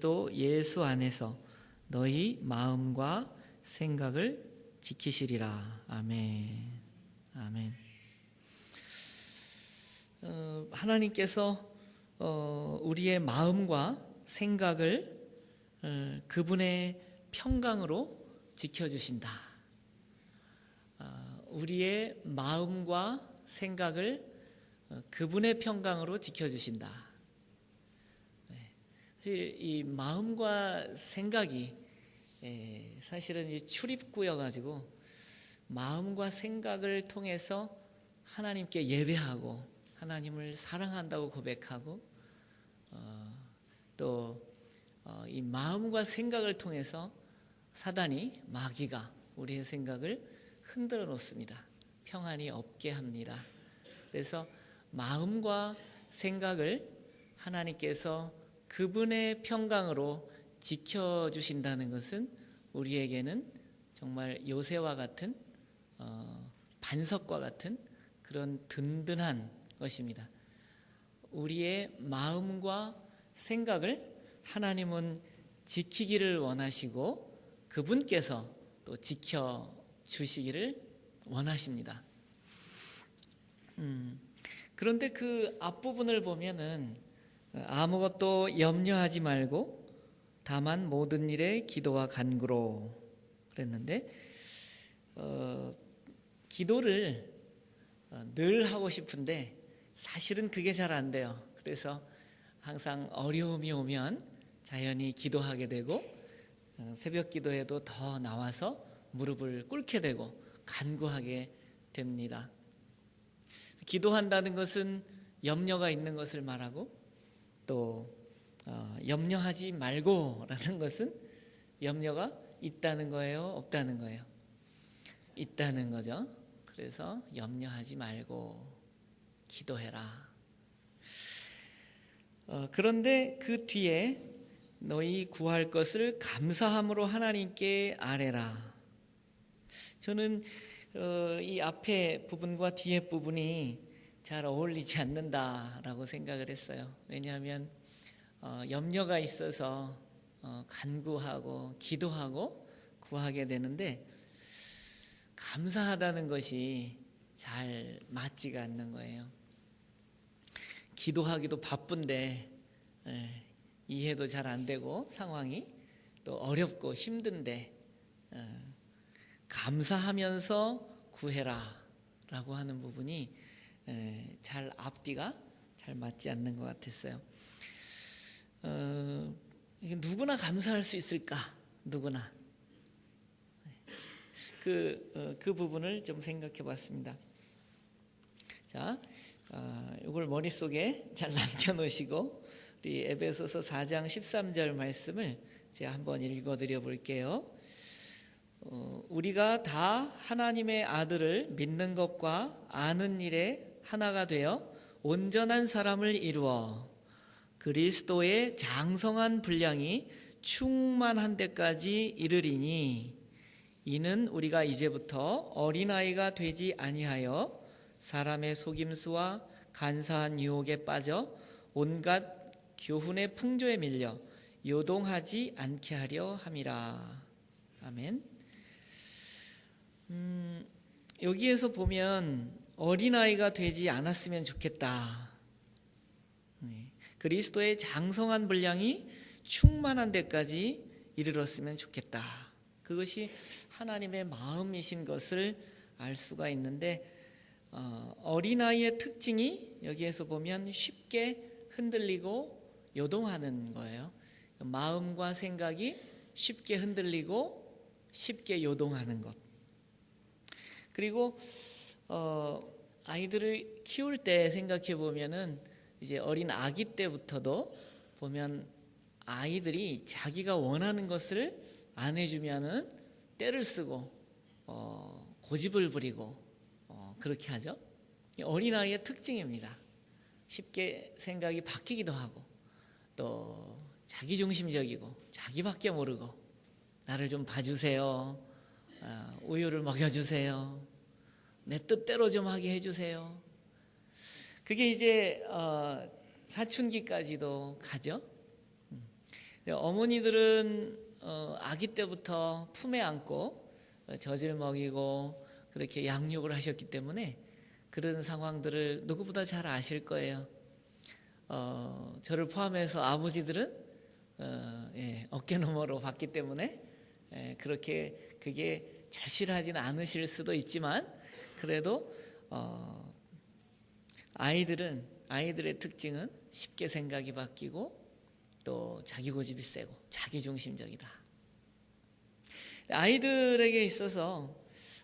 그리스도 예수 안에서 너희 마음과 생각을 지키시리라. 아멘. 아멘. 하나님께서 우리의 마음과 생각을 그분의 평강으로 지켜주신다. 우리의 마음과 생각을 그분의 평강으로 지켜주신다. 사실 이 마음과 생각이 사실은 이 출입구여가지고 마음과 생각을 통해서 하나님께 예배하고 하나님을 사랑한다고 고백하고 또 이 마음과 생각을 통해서 사단이 마귀가 우리의 생각을 흔들어 놓습니다. 평안이 없게 합니다. 그래서 마음과 생각을 하나님께서 그분의 평강으로 지켜주신다는 것은 우리에게는 정말 요새와 같은 반석과 같은 그런 든든한 것입니다. 우리의 마음과 생각을 하나님은 지키기를 원하시고 그분께서 또 지켜주시기를 원하십니다. 그런데 그 앞부분을 보면은 아무것도 염려하지 말고 다만 모든 일에 기도와 간구로 그랬는데 기도를 늘 하고 싶은데 사실은 그게 잘 안 돼요. 그래서 항상 어려움이 오면 자연히 기도하게 되고 새벽 기도에도 더 나와서 무릎을 꿇게 되고 간구하게 됩니다. 기도한다는 것은 염려가 있는 것을 말하고 또 염려하지 말고라는 것은 염려가 있다는 거예요, 없다는 거예요? 있다는 거죠. 그래서 염려하지 말고 기도해라. 그런데 그 뒤에 너희 구할 것을 감사함으로 하나님께 아뢰라. 저는 이 앞에 부분과 뒤에 부분이 잘 어울리지 않는다라고 생각을 했어요. 왜냐하면 염려가 있어서 간구하고 기도하고 구하게 되는데 감사하다는 것이 잘 맞지가 않는 거예요. 기도하기도 바쁜데 이해도 잘 안 되고 상황이 또 어렵고 힘든데 감사하면서 구해라 라고 하는 부분이 잘 앞뒤가 잘 맞지 않는 것 같았어요. 누구나 감사할 수 있을까? 누구나. 그 부분을 좀 생각해 봤습니다. 자, 이걸 머릿속에 잘 남겨놓으시고 우리 에베소서 4장 13절 말씀을 제가 한번 읽어드려 볼게요. 우리가 다 하나님의 아들을 믿는 것과 아는 일에 하나가 되어 온전한 사람을 이루어 그리스도의 장성한 분량이 충만한 데까지 이르리니 이는 우리가 이제부터 어린아이가 되지 아니하여 사람의 속임수와 간사한 유혹에 빠져 온갖 교훈의 풍조에 밀려 요동하지 않게 하려 함이라. 아멘. 여기에서 보면 어린아이가 되지 않았으면 좋겠다. 그리스도의 장성한 분량이 충만한 데까지 이르렀으면 좋겠다. 그것이 하나님의 마음이신 것을 알 수가 있는데 어린아이의 특징이 여기에서 보면 쉽게 흔들리고 요동하는 거예요. 마음과 생각이 쉽게 흔들리고 쉽게 요동하는 것. 그리고 아이들을 키울 때 생각해 보면은 이제 어린 아기 때부터도 보면 아이들이 자기가 원하는 것을 안 해주면은 떼를 쓰고 고집을 부리고 그렇게 하죠. 어린아이의 특징입니다. 쉽게 생각이 바뀌기도 하고 또 자기중심적이고 자기밖에 모르고 나를 좀 봐주세요. 우유를 먹여주세요. 내 뜻대로 좀 하게 해주세요. 그게 이제 사춘기까지도 가죠. 어머니들은 아기 때부터 품에 안고 젖을 먹이고 그렇게 양육을 하셨기 때문에 그런 상황들을 누구보다 잘 아실 거예요. 저를 포함해서 아버지들은 어깨너머로 봤기 때문에 그렇게 그게 절실하지는 않으실 수도 있지만 그래도 아이들의 특징은 쉽게 생각이 바뀌고 또 자기 고집이 세고 자기중심적이다. 아이들에게 있어서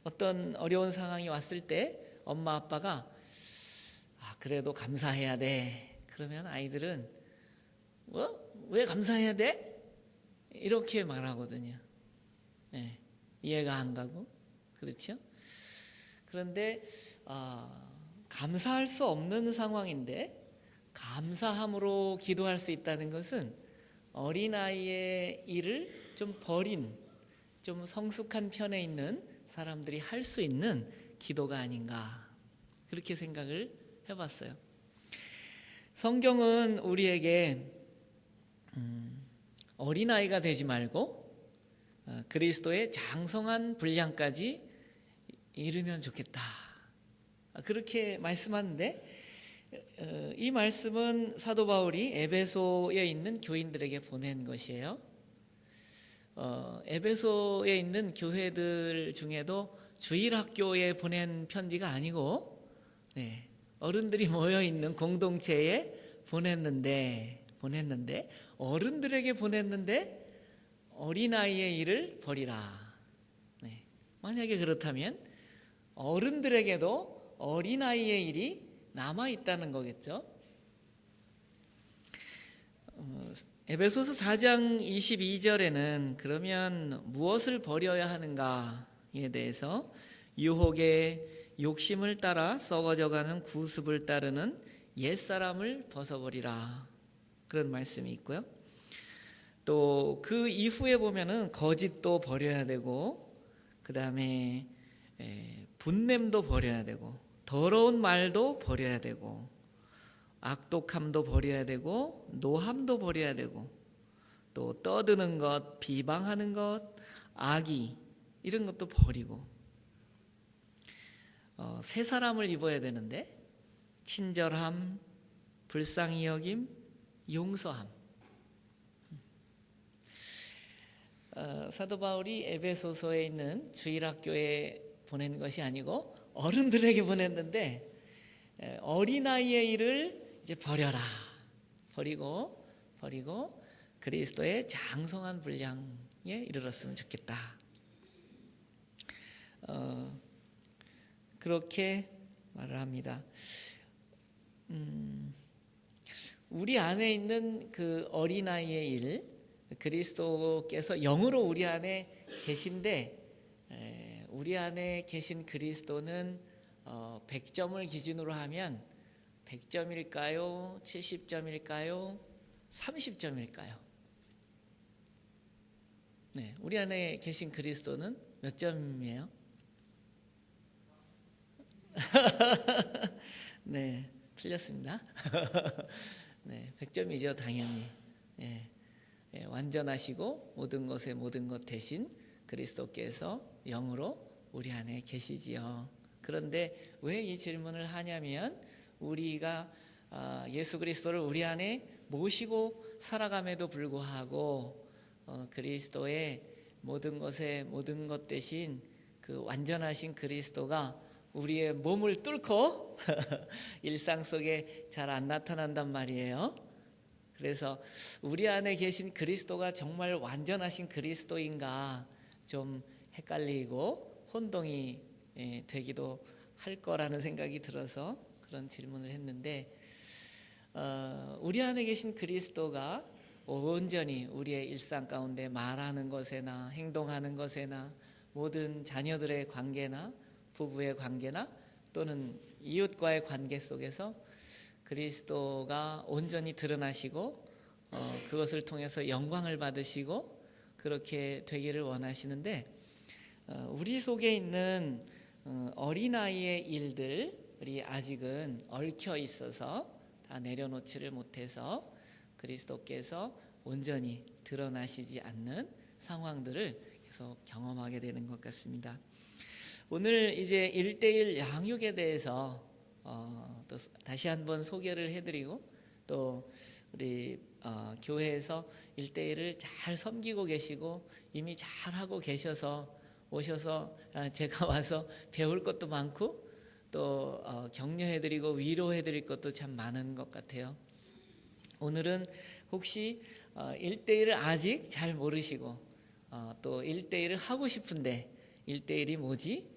어떤 어려운 상황이 왔을 때 엄마 아빠가 그래도 감사해야 돼. 그러면 아이들은 왜 감사해야 돼? 이렇게 말하거든요. 이해가 안 가고 그렇죠? 그런데 감사할 수 없는 상황인데 감사함으로 기도할 수 있다는 것은 어린아이의 일을 좀 버린 좀 성숙한 편에 있는 사람들이 할 수 있는 기도가 아닌가 그렇게 생각을 해봤어요. 성경은 우리에게 어린아이가 되지 말고 그리스도의 장성한 분량까지 이르면 좋겠다 그렇게 말씀하는데 이 말씀은 사도 바울이 에베소에 있는 교인들에게 보낸 것이에요. 에베소에 있는 교회들 중에도 주일학교에 보낸 편지가 아니고 어른들이 모여있는 공동체에 보냈는데 어른들에게 보냈는데 어린아이의 일을 버리라. 만약에 그렇다면 어른들에게도 어린아이의 일이 남아있다는 거겠죠. 에베소서 4장 22절에는 그러면 무엇을 버려야 하는가에 대해서 유혹의 욕심을 따라 썩어져가는 구습을 따르는 옛사람을 벗어버리라 그런 말씀이 있고요. 또 그 이후에 보면은 거짓도 버려야 되고 그 다음에 분냄도 버려야 되고 더러운 말도 버려야 되고 악독함도 버려야 되고 노함도 버려야 되고 또 떠드는 것, 비방하는 것, 악의 이런 것도 버리고 새 사람을 입어야 되는데 친절함, 불쌍히 여김, 용서함. 사도 바울이 에베소서에 있는 주일학교에 보낸 것이 아니고 어른들에게 보냈는데 어린아이의 일을 이제 버려라. 버리고 그리스도의 장성한 분량에 이르렀으면 좋겠다. 그렇게 말을 합니다. 우리 안에 있는 그 어린아이의 일, 그리스도께서 영으로 우리 안에 계신데 우리 안에 계신 그리스도는 100점을 기준으로 하면 100점일까요? 70점일까요? 30점일까요? 우리 안에 계신 그리스도는 몇 점이에요? 네, 틀렸습니다. 100점이죠, 당연히. 완전하시고 모든 것의 모든 것 대신 그리스도께서 영으로 우리 안에 계시지요. 그런데 왜 이 질문을 하냐면 우리가 예수 그리스도를 우리 안에 모시고 살아감에도 불구하고 그리스도의 모든 것의 모든 것 대신 그 완전하신 그리스도가 우리의 몸을 뚫고 일상 속에 잘 안 나타난단 말이에요. 그래서 우리 안에 계신 그리스도가 정말 완전하신 그리스도인가 좀 헷갈리고 혼동이 되기도 할 거라는 생각이 들어서 그런 질문을 했는데 우리 안에 계신 그리스도가 온전히 우리의 일상 가운데 말하는 것에나 행동하는 것에나 모든 자녀들의 관계나 부부의 관계나 또는 이웃과의 관계 속에서 그리스도가 온전히 드러나시고 그것을 통해서 영광을 받으시고 그렇게 되기를 원하시는데 우리 속에 있는 어린아이의 일들이 아직은 얽혀 있어서 다 내려놓지를 못해서 그리스도께서 온전히 드러나시지 않는 상황들을 계속 경험하게 되는 것 같습니다. 오늘 이제 1:1 양육에 대해서 또 다시 한번 소개를 해드리고, 또 우리 교회에서 1:1을 잘 섬기고 계시고 이미 잘 하고 계셔서 오셔서 제가 와서 배울 것도 많고 또 격려해드리고 위로해드릴 것도 참 많은 것 같아요. 오늘은 혹시 1:1을 아직 잘 모르시고 또 1:1을 하고 싶은데 1:1이 뭐지?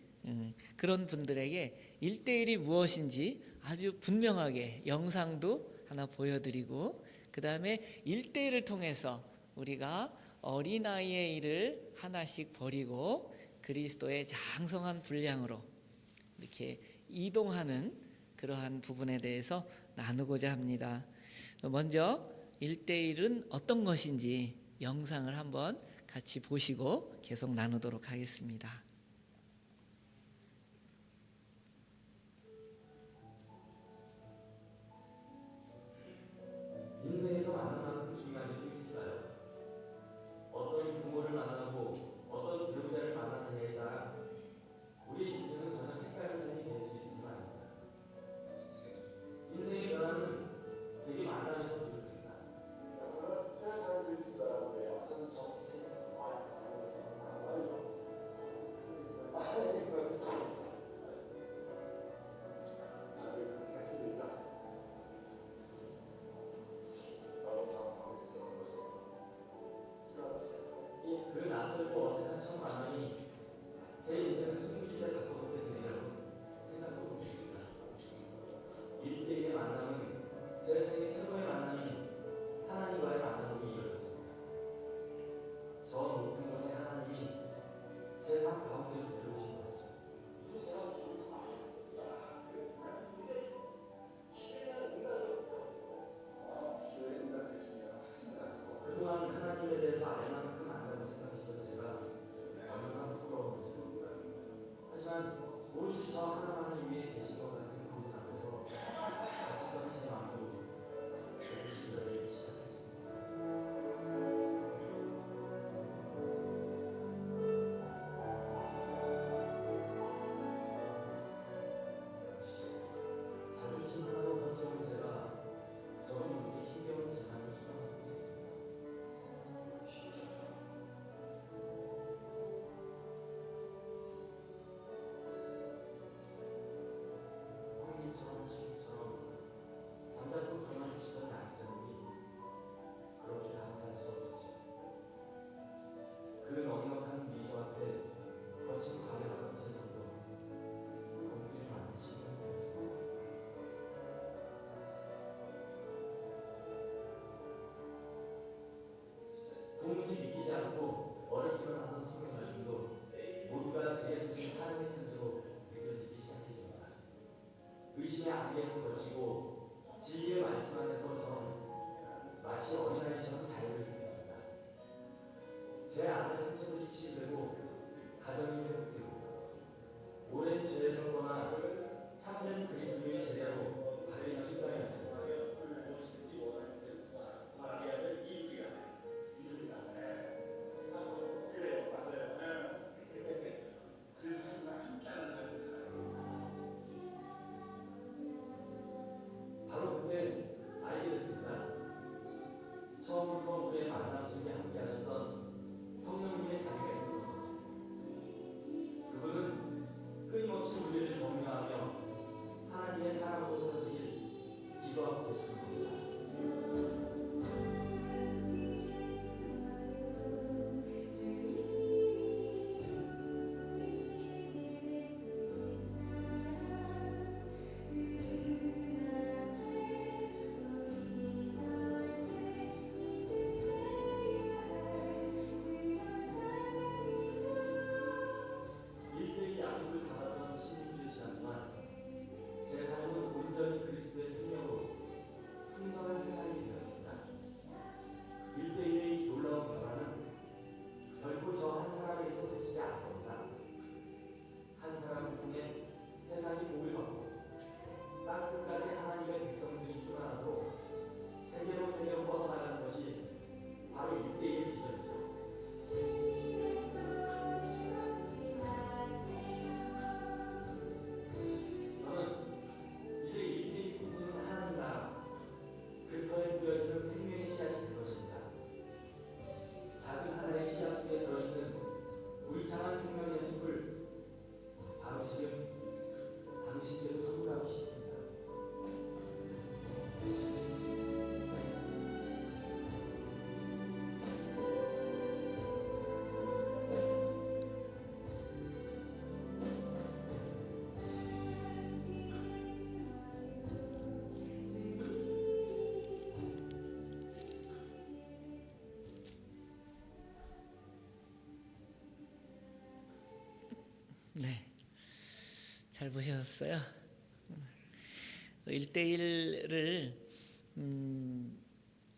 그런 분들에게 1:1이 무엇인지 아주 분명하게 영상도 하나 보여드리고, 그 다음에 1:1을 통해서 우리가 어린아이의 일을 하나씩 버리고 그리스도의 장성한 분량으로 이렇게 이동하는 그러한 부분에 대해서 나누고자 합니다. 먼저 1:1은 어떤 것인지 영상을 한번 같이 보시고 계속 나누도록 하겠습니다. 인생에서 만날 만큼 중요한 일이 있을까요? 어떤 부모를 만나고 어떤 배우자를 만나느냐에 따라 우리 인생은 전혀 색다른 삶이 될 수 있는 거 아닙니까? 인생의 변화는 되게 만남에서 비롯됩니다. 그 낯설고 어색한 첫 만남이 제 인생을 숨기자 바꿔놓게 되리라고 생각도 못했습니다. 1:1의 만남은 제 생애 최고의 만남인 하나님과의 만남으로 이어졌습니다. 저 높은 곳에 하나님이 제 삶 가운데로 데려오신 거죠. 그동안 하나님에 대해서 알 만큼 안다고 생각했던 제가 얼마나 부끄러웠는지. 하지만 오로지 저 하나만을 위해 계신 것 같은 그분 앞에서 아직까지 제 마음도 시절을 시작했습니다. 자존심 하나로 버텨온 제가 적은 우리 힘겨운 재산을 수령하고 있습니다. 황님처럼 친구처럼 잠자코 닮아주시던 약점이 그렇게 감사할 수 없었죠. 그 넉넉한 미소 앞에 거친 과격한 재산도 공들이 많은 시간이 되었습니다. 도무지 믿기지 않고 어렵기만 하던 성경 말씀도 모두가 제게 쓰는 사랑의 편지로 느껴지기 시작했습니다. 의심의 안개를 거치고 진리의 말씀 안에서 저는 마치 어린아이처럼 자유를 느꼈습니다. 제 안에 상처들이 치유되고 가정이 회복되고 오랜 죄에서 떠나 참된 그리스도의 제자로 발을 출발했습니다. 잘 보셨어요? 1대1을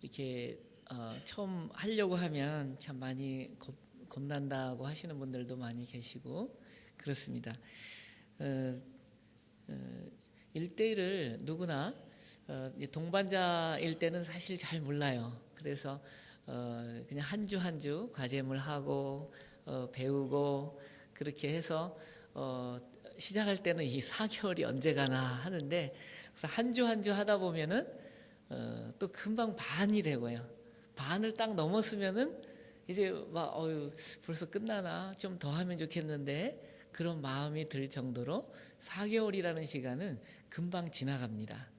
이렇게 처음 하려고 하면 참 많이 겁난다고 하시는 분들도 많이 계시고 그렇습니다. 1대1을 누구나 동반자일 때는 사실 잘 몰라요. 그래서 그냥 한 주 한 주 과제물 하고 배우고 그렇게 해서 시작할 때는 이 4개월이 언제 가나 하는데 그래서 한 주 한 주 하다 보면은 또 금방 반이 되고요. 반을 딱 넘었으면은 이제 막 벌써 끝나나 좀 더 하면 좋겠는데 그런 마음이 들 정도로 4개월이라는 시간은 금방 지나갑니다.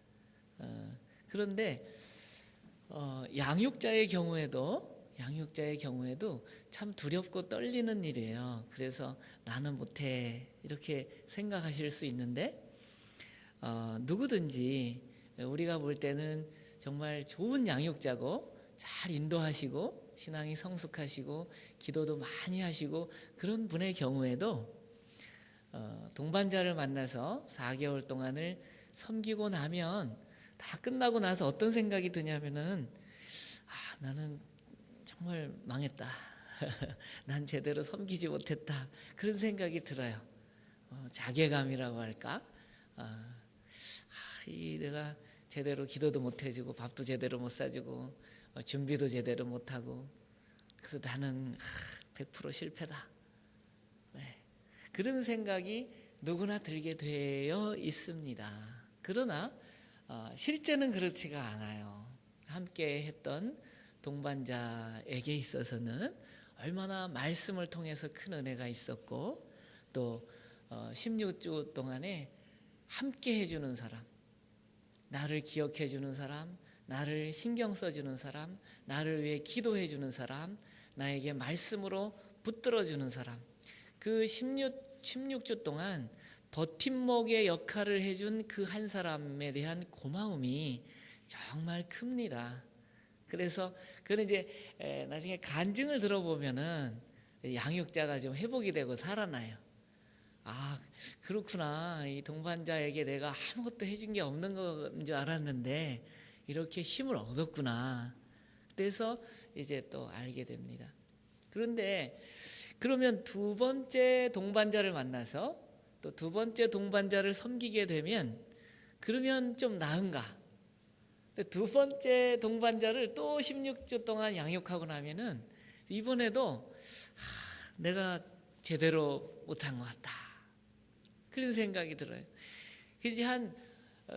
그런데 양육자의 경우에도 참 두렵고 떨리는 일이에요. 그래서 나는 못해 이렇게 생각하실 수 있는데 누구든지 우리가 볼 때는 정말 좋은 양육자고 잘 인도하시고 신앙이 성숙하시고 기도도 많이 하시고 그런 분의 경우에도 동반자를 만나서 4개월 동안을 섬기고 나면 다 끝나고 나서 어떤 생각이 드냐면은 나는 정말 망했다. 난 제대로 섬기지 못했다. 그런 생각이 들어요. 자괴감이라고 할까? 내가 제대로 기도도 못 해주고 밥도 제대로 못 사주고 준비도 제대로 못하고 그래서 나는 100% 실패다. 네. 그런 생각이 누구나 들게 되어 있습니다. 그러나 실제는 그렇지가 않아요. 함께 했던 동반자에게 있어서는 얼마나 말씀을 통해서 큰 은혜가 있었고 또 16주 동안에 함께 해주는 사람, 나를 기억해 주는 사람, 나를 신경 써주는 사람, 나를 위해 기도해 주는 사람, 나에게 말씀으로 붙들어 주는 사람, 그 16주 동안 버팀목의 역할을 해준 그 한 사람에 대한 고마움이 정말 큽니다. 그래서 그는 이제 나중에 간증을 들어보면은 양육자가 좀 회복이 되고 살아나요. 그렇구나. 이 동반자에게 내가 아무것도 해준 게 없는 건 줄 알았는데 이렇게 힘을 얻었구나. 그래서 이제 또 알게 됩니다. 그런데 그러면 두 번째 동반자를 만나서 또 두 번째 동반자를 섬기게 되면 그러면 좀 나은가? 두 번째 동반자를 또 16주 동안 양육하고 나면은 이번에도 내가 제대로 못한 것 같다. 그런 생각이 들어요.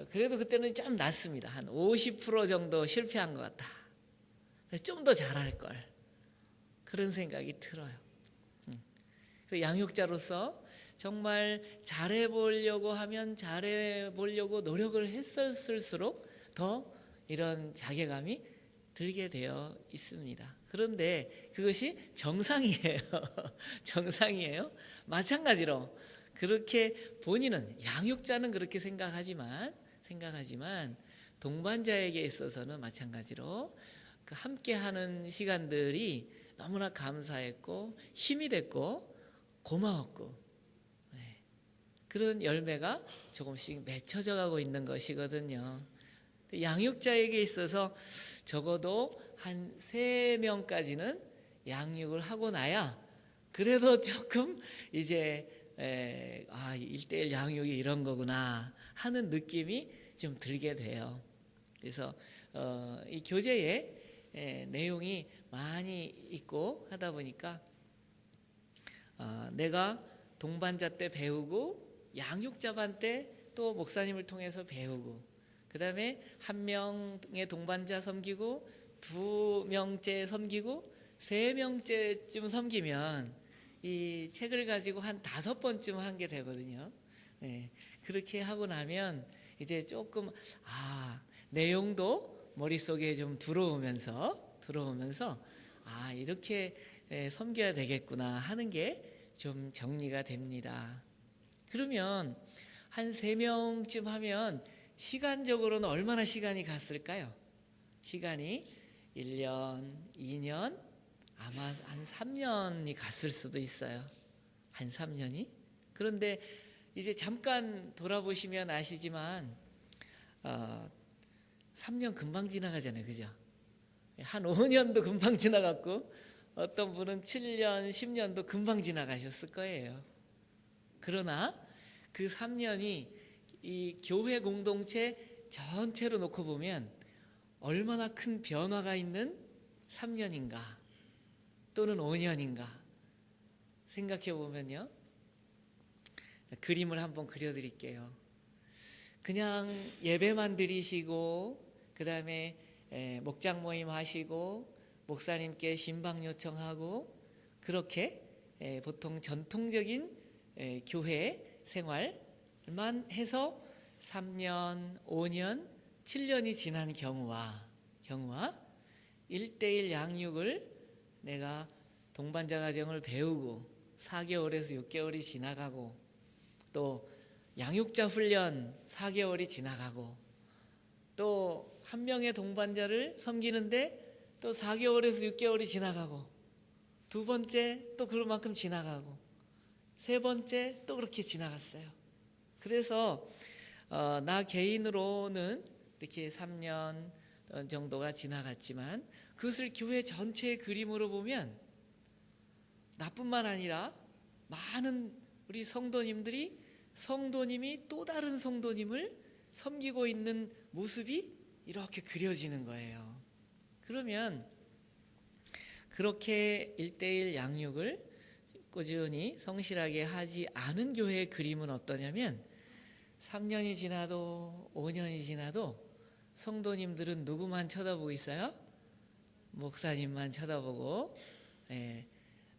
그래도 그때는 좀 낫습니다. 한 50% 정도 실패한 것 같다. 좀 더 잘할 걸. 그런 생각이 들어요. 그 양육자로서 정말 잘해보려고 하면 잘해보려고 노력을 했을수록 더 이런 자괴감이 들게 되어 있습니다. 그런데 그것이 정상이에요. 정상이에요. 마찬가지로 그렇게 본인은 양육자는 그렇게 생각하지만 동반자에게 있어서는 마찬가지로 그 함께하는 시간들이 너무나 감사했고 힘이 됐고 고마웠고 그런 열매가 조금씩 맺혀져 가고 있는 것이거든요. 양육자에게 있어서 적어도 한 3명까지는 양육을 하고 나야 그래도 조금 이제 1대1 양육이 이런 거구나 하는 느낌이 좀 들게 돼요. 그래서 이 교재에 내용이 많이 있고 하다 보니까 내가 동반자 때 배우고 양육자반 때 또 목사님을 통해서 배우고 그 다음에 1명의 동반자 섬기고 2명째 섬기고 3명째쯤 섬기면 이 책을 가지고 한 5번쯤 한 게 되거든요. 그렇게 하고 나면 이제 조금 내용도 머릿속에 좀 들어오면서 이렇게 섬겨야 되겠구나 하는 게 좀 정리가 됩니다. 그러면 한 3명쯤 하면 시간적으로는 얼마나 시간이 갔을까요? 시간이 1년, 2년, 아마 한 3년이 갔을 수도 있어요. 한 3년이. 그런데 이제 잠깐 돌아보시면 아시지만 3년 금방 지나가잖아요, 그죠? 한 5년도 금방 지나갔고 어떤 분은 7년, 10년도 금방 지나가셨을 거예요. 그러나 그 3년이 이 교회 공동체 전체로 놓고 보면 얼마나 큰 변화가 있는 3년인가 또는 5년인가 생각해 보면요. 그림을 한번 그려드릴게요. 그냥 예배만 드리시고 그 다음에 목장 모임 하시고 목사님께 신방 요청하고 그렇게 보통 전통적인 교회 생활만 해서 3년, 5년, 7년이 지난 경우와 1:1 양육을 내가 동반자 가정을 배우고 4개월에서 6개월이 지나가고 또 양육자 훈련 4개월이 지나가고 또 한 명의 동반자를 섬기는데 또 4개월에서 6개월이 지나가고 두 번째 또 그만큼 지나가고 세 번째 또 그렇게 지나갔어요. 그래서 나 개인으로는 이렇게 3년 정도가 지나갔지만 그것을 교회 전체의 그림으로 보면 나뿐만 아니라 많은 우리 성도님이 또 다른 성도님을 섬기고 있는 모습이 이렇게 그려지는 거예요. 그러면 그렇게 1:1 양육을 꾸준히 성실하게 하지 않은 교회의 그림은 어떠냐면 3년이 지나도 5년이 지나도 성도님들은 누구만 쳐다보고 있어요? 목사님만 쳐다보고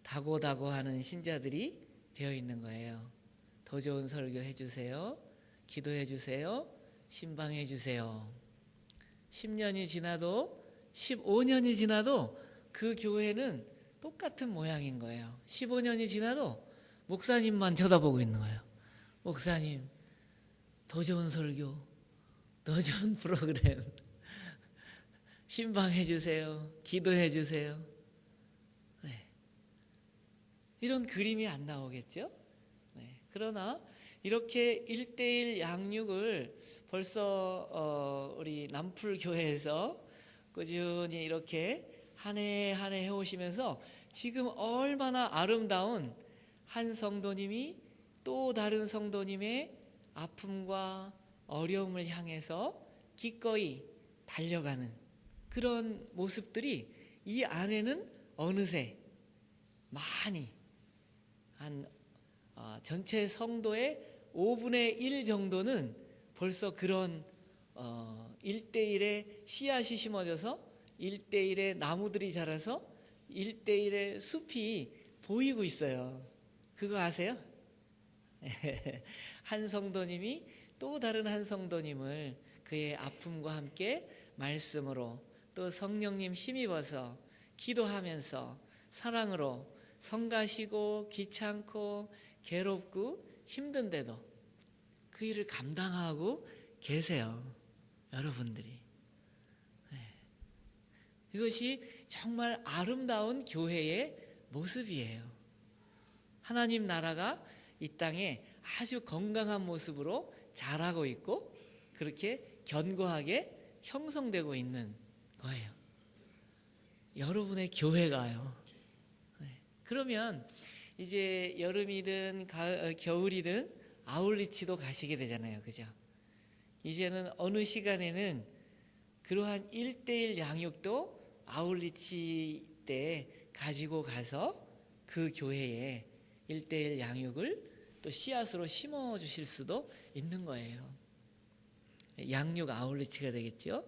다고다고 하는 신자들이 되어 있는 거예요. 더 좋은 설교 해주세요. 기도해 주세요. 신방해 주세요. 10년이 지나도 15년이 지나도 그 교회는 똑같은 모양인 거예요. 15년이 지나도 목사님만 쳐다보고 있는 거예요. 목사님, 더 좋은 설교, 더 좋은 프로그램, 신방해 주세요. 기도해 주세요. 이런 그림이 안 나오겠죠? 그러나 이렇게 1:1 양육을 벌써 우리 남풀교회에서 꾸준히 이렇게 한 해 한 해 해오시면서 지금 얼마나 아름다운 한 성도님이 또 다른 성도님의 아픔과 어려움을 향해서 기꺼이 달려가는 그런 모습들이 이 안에는 어느새 많이 한 전체 성도의 5분의 1 정도는 벌써 그런 1:1의 씨앗이 심어져서 1:1의 나무들이 자라서 1:1의 숲이 보이고 있어요. 그거 아세요? 한 성도님이 또 다른 한 성도님을 그의 아픔과 함께 말씀으로 또 성령님 힘입어서 기도하면서 사랑으로 성가시고 귀찮고 괴롭고 힘든데도 그 일을 감당하고 계세요. 여러분들이. 이것이 정말 아름다운 교회의 모습이에요. 하나님 나라가 이 땅에 아주 건강한 모습으로 자라고 있고 그렇게 견고하게 형성되고 있는 거예요. 여러분의 교회가요. 그러면 이제 여름이든 겨울이든 아울리치도 가시게 되잖아요. 그죠? 이제는 어느 시간에는 그러한 1:1 양육도 아울리치 때 가지고 가서 그 교회에 1:1 양육을 또 씨앗으로 심어 주실 수도 있는 거예요. 양육 아울리치가 되겠죠.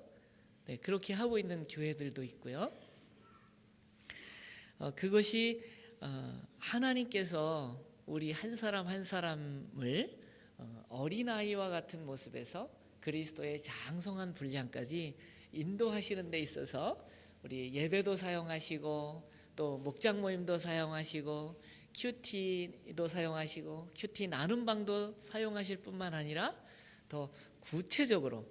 네, 그렇게 하고 있는 교회들도 있고요. 그것이 하나님께서 우리 한 사람 한 사람을 어린아이와 같은 모습에서 그리스도의 장성한 분량까지 인도하시는 데 있어서 우리 예배도 사용하시고 또 목장 모임도 사용하시고 큐티도 사용하시고 큐티 나눔 방도 사용하실 뿐만 아니라 더 구체적으로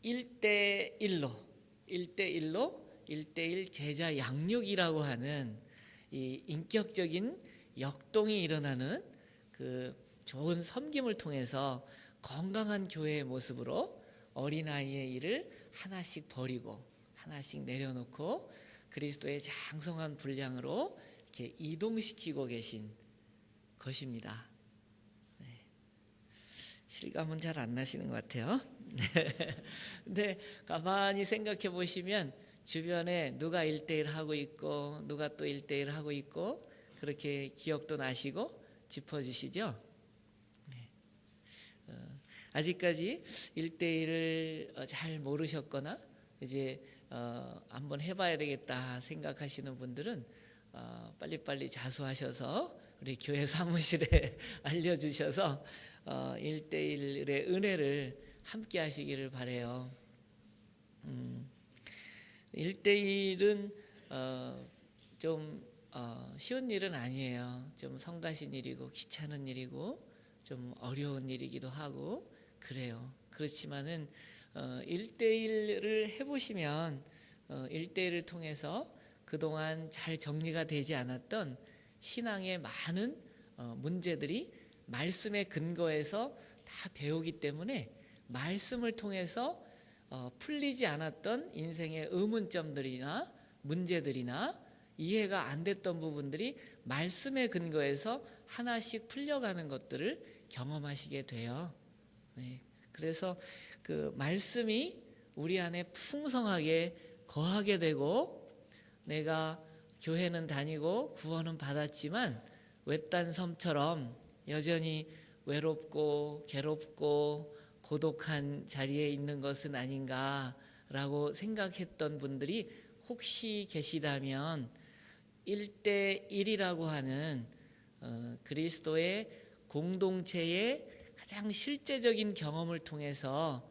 1:1로 1:1 제자 양육이라고 하는 이 인격적인 역동이 일어나는 그 좋은 섬김을 통해서 건강한 교회의 모습으로 어린아이의 일을 하나씩 버리고 하나씩 내려놓고 그리스도의 장성한 분량으로 이렇게 이동시키고 계신 것입니다. 실감은 잘 안 나시는 것 같아요. 근데 가만히 생각해 보시면 주변에 누가 1대1 하고 있고 누가 또 1대1 하고 있고 그렇게 기억도 나시고 짚어지시죠? 아직까지 1대1을 잘 모르셨거나 이제 한번 해봐야 되겠다 생각하시는 분들은 빨리빨리 자수하셔서 우리 교회 사무실에 알려주셔서 1대1의 은혜를 함께 하시기를 바라요. 1대1은 좀 쉬운 일은 아니에요. 좀 성가신 일이고 귀찮은 일이고 좀 어려운 일이기도 하고 그래요. 그렇지만은 1대1을 해보시면 1대1을 통해서 그동안 잘 정리가 되지 않았던 신앙의 많은 문제들이 말씀의 근거에서 다 배우기 때문에 말씀을 통해서 풀리지 않았던 인생의 의문점들이나 문제들이나 이해가 안 됐던 부분들이 말씀의 근거에서 하나씩 풀려가는 것들을 경험하시게 돼요. 그래서 그 말씀이 우리 안에 풍성하게 거하게 되고 내가 교회는 다니고 구원은 받았지만 외딴 섬처럼 여전히 외롭고 괴롭고 고독한 자리에 있는 것은 아닌가라고 생각했던 분들이 혹시 계시다면 1대1이라고 하는 그리스도의 공동체의 가장 실제적인 경험을 통해서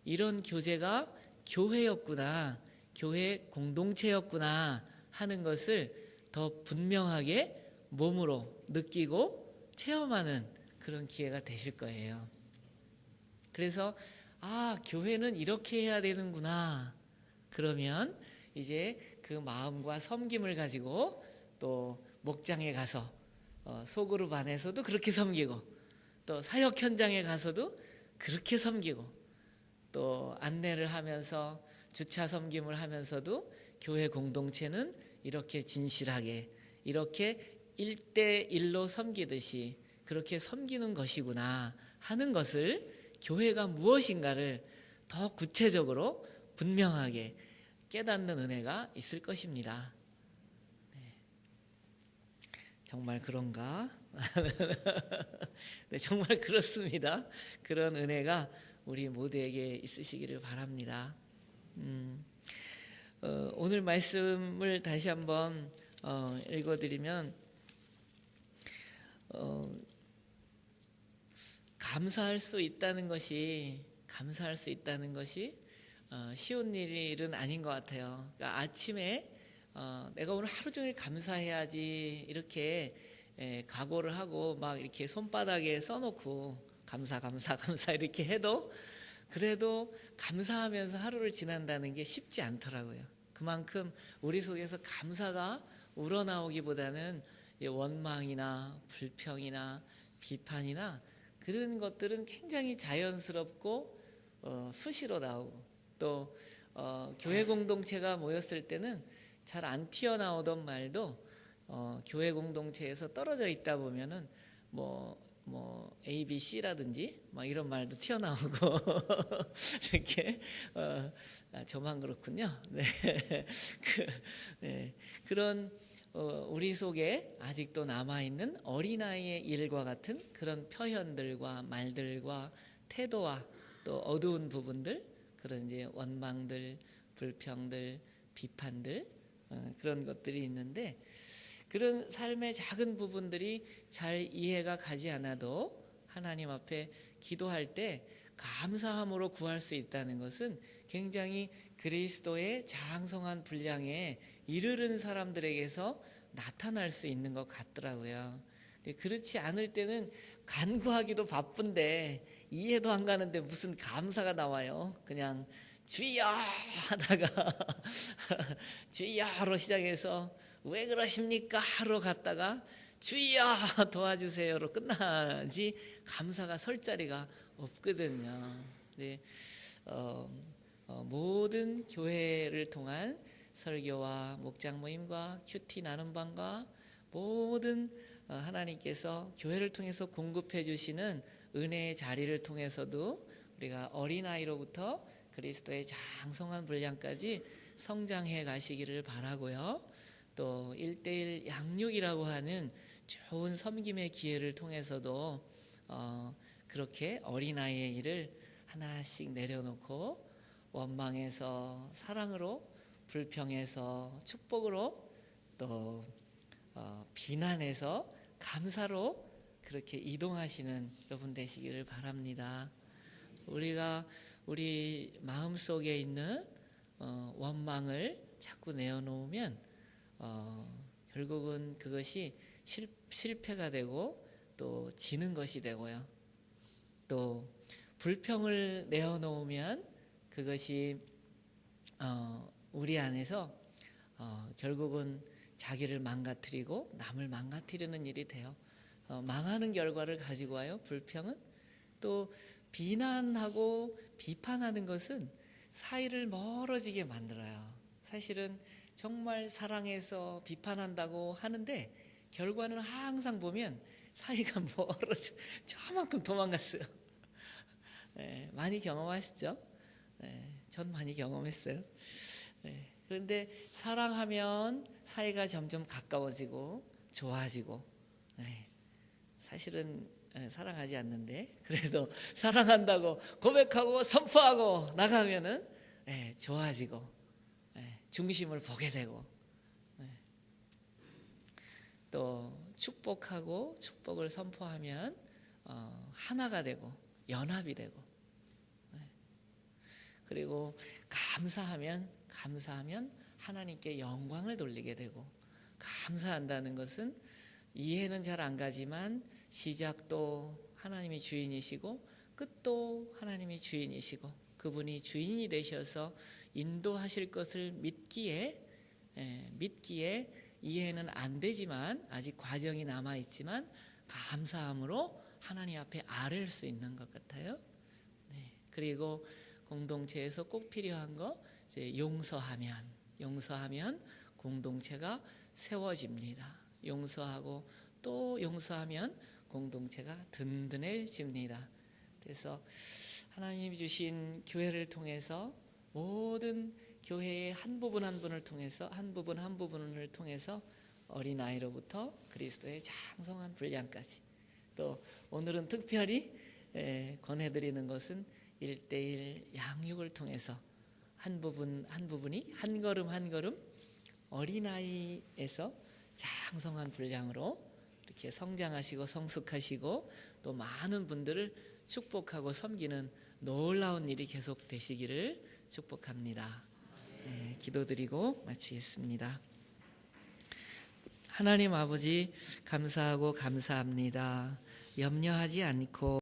이런 교제가 교회였구나, 교회 공동체였구나 하는 것을 더 분명하게 몸으로 느끼고 체험하는 그런 기회가 되실 거예요. 그래서 교회는 이렇게 해야 되는구나. 그러면 이제 그 마음과 섬김을 가지고 또 목장에 가서 소그룹 안에서도 그렇게 섬기고 또 사역 현장에 가서도 그렇게 섬기고 또 안내를 하면서 주차 섬김을 하면서도 교회 공동체는 이렇게 진실하게 이렇게 1대1로 섬기듯이 그렇게 섬기는 것이구나 하는 것을 교회가 무엇인가를 더 구체적으로 분명하게 깨닫는 은혜가 있을 것입니다. 정말 그런가? 네, 정말 그렇습니다. 그런 은혜가 우리 모두에게 있으시기를 바랍니다. 오늘 말씀을 다시 한번 읽어드리면 감사할 수 있다는 것이 쉬운 일은 아닌 것 같아요. 그러니까 아침에 내가 오늘 하루 종일 감사해야지 이렇게 각오를 하고 막 이렇게 손바닥에 써놓고 감사 이렇게 해도 그래도 감사하면서 하루를 지난다는 게 쉽지 않더라고요. 그만큼 우리 속에서 감사가 우러나오기보다는 원망이나 불평이나 비판이나 그런 것들은 굉장히 자연스럽고 수시로 나오고 또 교회 공동체가 모였을 때는 잘 안 튀어나오던 말도 교회 공동체에서 떨어져 있다 보면은 뭐 A, B, C라든지 막 이런 말도 튀어나오고 이렇게 저만 그렇군요. 그런 우리 속에 아직도 남아있는 어린아이의 일과 같은 그런 표현들과 말들과 태도와 또 어두운 부분들 그런 이제 원망들, 불평들, 비판들 그런 것들이 있는데 그런 삶의 작은 부분들이 잘 이해가 가지 않아도 하나님 앞에 기도할 때 감사함으로 구할 수 있다는 것은 굉장히 그리스도의 장성한 분량에 이르는 사람들에게서 나타날 수 있는 것 같더라고요. 근데 그렇지 않을 때는 간구하기도 바쁜데 이해도 안 가는데 무슨 감사가 나와요. 그냥 주여 하다가 주여로 시작해서 왜 그러십니까 하러 갔다가 주여 도와주세요로 끝나지 감사가 설 자리가 없거든요. 네, 모든 교회를 통한 설교와 목장 모임과 큐티 나눔방과 모든 하나님께서 교회를 통해서 공급해 주시는 은혜의 자리를 통해서도 우리가 어린아이로부터 그리스도의 장성한 분량까지 성장해 가시기를 바라고요. 또 1:1 양육이라고 하는 좋은 섬김의 기회를 통해서도 그렇게 어린아이의 일을 하나씩 내려놓고 원망에서 사랑으로, 불평에서 축복으로, 또 비난에서 감사로 그렇게 이동하시는 여러분 되시기를 바랍니다. 우리가 우리 마음속에 있는 원망을 자꾸 내어놓으면 결국은 그것이 실패가 되고 또 지는 것이 되고요. 또 불평을 내어놓으면 그것이 우리 안에서 결국은 자기를 망가뜨리고 남을 망가뜨리는 일이 돼요. 망하는 결과를 가지고 와요. 불평은. 또 비난하고 비판하는 것은 사이를 멀어지게 만들어요. 사실은 정말 사랑해서 비판한다고 하는데 결과는 항상 보면 사이가 멀어져 저만큼 도망갔어요. 네, 많이 경험하시죠? 네, 전 많이 경험했어요. 네, 그런데 사랑하면 사이가 점점 가까워지고 좋아지고, 네, 사실은 사랑하지 않는데 그래도 사랑한다고 고백하고 선포하고 나가면은 좋아지고 중심을 보게 되고, 또 축복하고 축복을 선포하면 하나가 되고 연합이 되고, 그리고 감사하면 하나님께 영광을 돌리게 되고, 감사한다는 것은 이해는 잘 안 가지만 시작도 하나님이 주인이시고 끝도 하나님이 주인이시고 그분이 주인이 되셔서 인도하실 것을 믿기에 이해는 안 되지만 아직 과정이 남아 있지만 감사함으로 하나님 앞에 아뢰일 수 있는 것 같아요. 네. 그리고 공동체에서 꼭 필요한 거 이제 용서하면 공동체가 세워집니다. 용서하고 또 용서하면 공동체가 든든해집니다. 그래서 하나님이 주신 교회를 통해서 모든 교회의 한 부분 한 부분을 통해서 어린아이로부터 그리스도의 장성한 분량까지, 또 오늘은 특별히 권해드리는 것은 1:1 양육을 통해서 한 부분이 한 걸음 한 걸음 어린아이에서 장성한 분량으로 이렇게 성장하시고 성숙하시고 또 많은 분들을 축복하고 섬기는 놀라운 일이 계속 되시기를 축복합니다. 기도드리고 마치겠습니다. 하나님 아버지 감사하고 감사합니다. 염려하지 않고